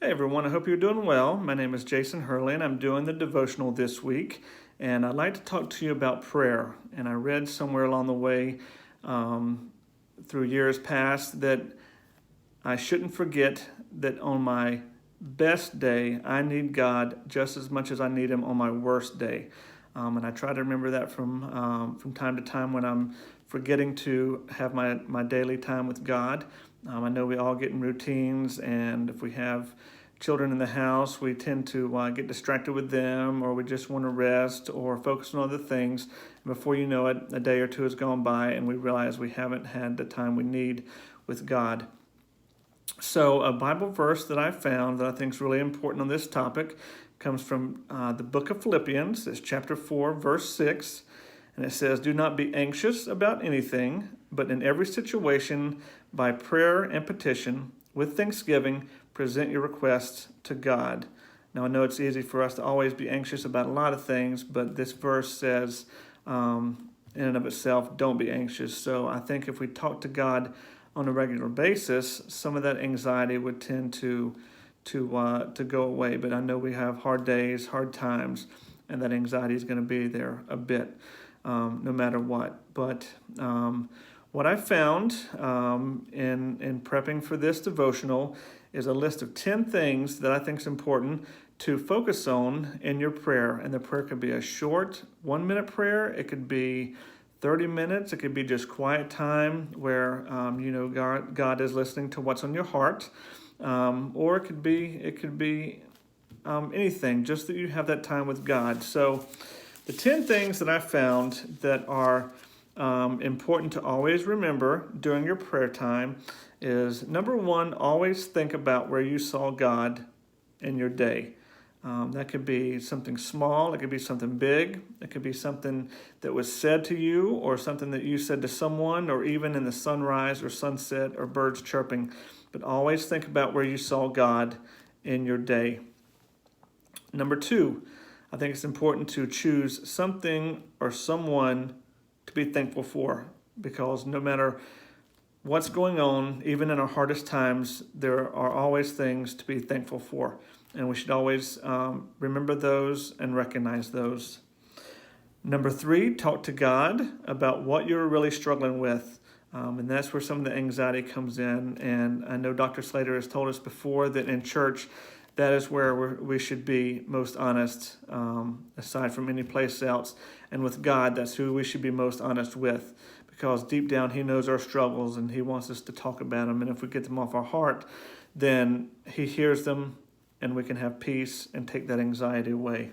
Hey everyone, I hope you're doing well. My name is Jason Hurley and I'm doing the devotional this week. And I'd like to talk to you about prayer. And I read somewhere along the way through years past that I shouldn't forget that on my best day, I need God just as much as I need Him on my worst day. And I try to remember that from time to time when I'm forgetting to have my daily time with God. I know we all get in routines, and if we have children in the house, we tend to get distracted with them, or we just want to rest or focus on other things. And before you know it, a day or two has gone by, and we realize we haven't had the time we need with God. So a Bible verse that I found that I think is really important on this topic comes from the book of Philippians. It's chapter 4, verse 6. And it says, "Do not be anxious about anything, but in every situation, by prayer and petition, with thanksgiving, present your requests to God." Now, I know it's easy for us to always be anxious about a lot of things, but this verse says, in and of itself, don't be anxious. So I think if we talk to God on a regular basis, some of that anxiety would tend to go away. But I know we have hard days, hard times, and that anxiety is going to be there a bit, no matter what. But what I found in prepping for this devotional is a list of 10 things that I think is important to focus on in your prayer. And the prayer could be a short 1-minute prayer. It could be 30 minutes. It could be just quiet time where God is listening to what's on your heart. Or it could be anything, just that you have that time with God. So the 10 things that I found that are important to always remember during your prayer time is, number one, always think about where you saw God in your day. That could be something small, it could be something big, it could be something that was said to you, or something that you said to someone, or even in the sunrise or sunset or birds chirping. But always think about where you saw God in your day. Number two, I think it's important to choose something or someone to be thankful for, because no matter what's going on, even in our hardest times, there are always things to be thankful for. And we should always remember those and recognize those. Number three, talk to God about what you're really struggling with. And that's where some of the anxiety comes in. And I know Dr. Slater has told us before that in church, that is where we should be most honest, aside from any place else. And with God, that's who we should be most honest with, because deep down He knows our struggles and He wants us to talk about them. And if we get them off our heart, then He hears them and we can have peace and take that anxiety away.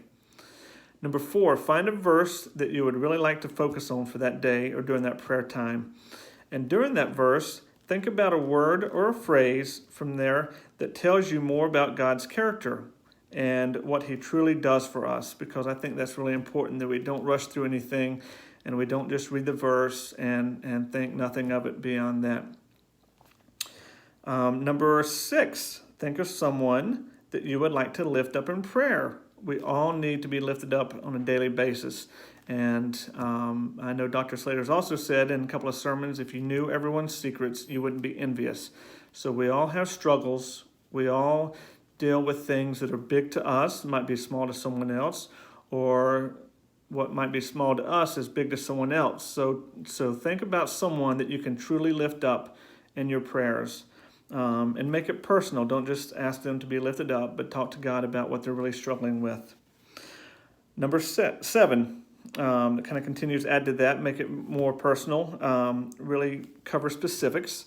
Number four, find a verse that you would really like to focus on for that day or during that prayer time. And during that verse, think about a word or a phrase from there that tells you more about God's character and what He truly does for us, because I think that's really important, that we don't rush through anything and we don't just read the verse and think nothing of it beyond that. Number six, think of someone that you would like to lift up in prayer. We all need to be lifted up on a daily basis. And I know Dr. Slater's also said in a couple of sermons, if you knew everyone's secrets, you wouldn't be envious. So we all have struggles. We all deal with things that are big to us, might be small to someone else, or what might be small to us is big to someone else. So think about someone that you can truly lift up in your prayers. And make it personal. Don't just ask them to be lifted up, but talk to God about what they're really struggling with. Number seven, that kind of continues, add to that, make it more personal, really cover specifics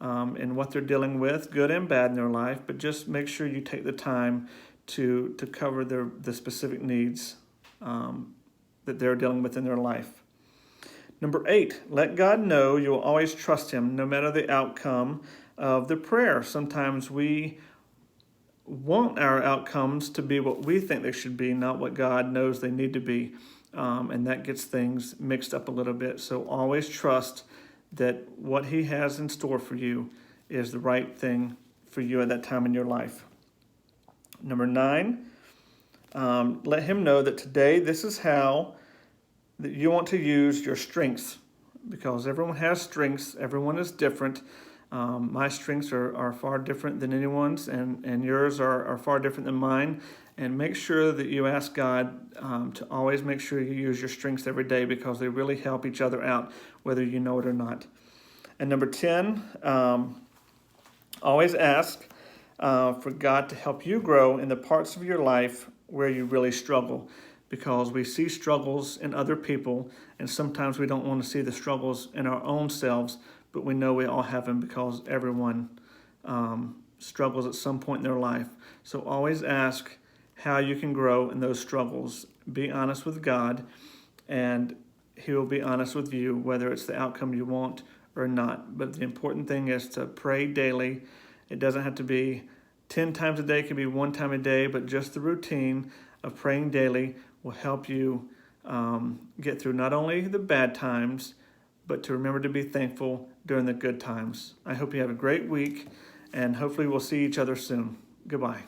in what they're dealing with, good and bad in their life, but just make sure you take the time to cover the specific needs that they're dealing with in their life. Number eight, let God know you will always trust Him no matter the outcome of the prayer. Sometimes we want our outcomes to be what we think they should be, not what God knows they need to be. And that gets things mixed up a little bit. So always trust that what He has in store for you is the right thing for you at that time in your life. Number nine, let Him know that today this is how that you want to use your strengths, because everyone has strengths, everyone is different. My strengths are far different than anyone's, and yours are far different than mine. And make sure that you ask God to always make sure you use your strengths every day, because they really help each other out, whether you know it or not. And number 10, always ask for God to help you grow in the parts of your life where you really struggle, because we see struggles in other people, and sometimes we don't want to see the struggles in our own selves, but we know we all have them, because everyone struggles at some point in their life. So always ask how you can grow in those struggles. Be honest with God, and He will be honest with you, whether it's the outcome you want or not. But the important thing is to pray daily. It doesn't have to be 10 times a day, it can be 1 time a day, but just the routine of praying daily will help you get through not only the bad times, but to remember to be thankful during the good times. I hope you have a great week, and hopefully we'll see each other soon. Goodbye.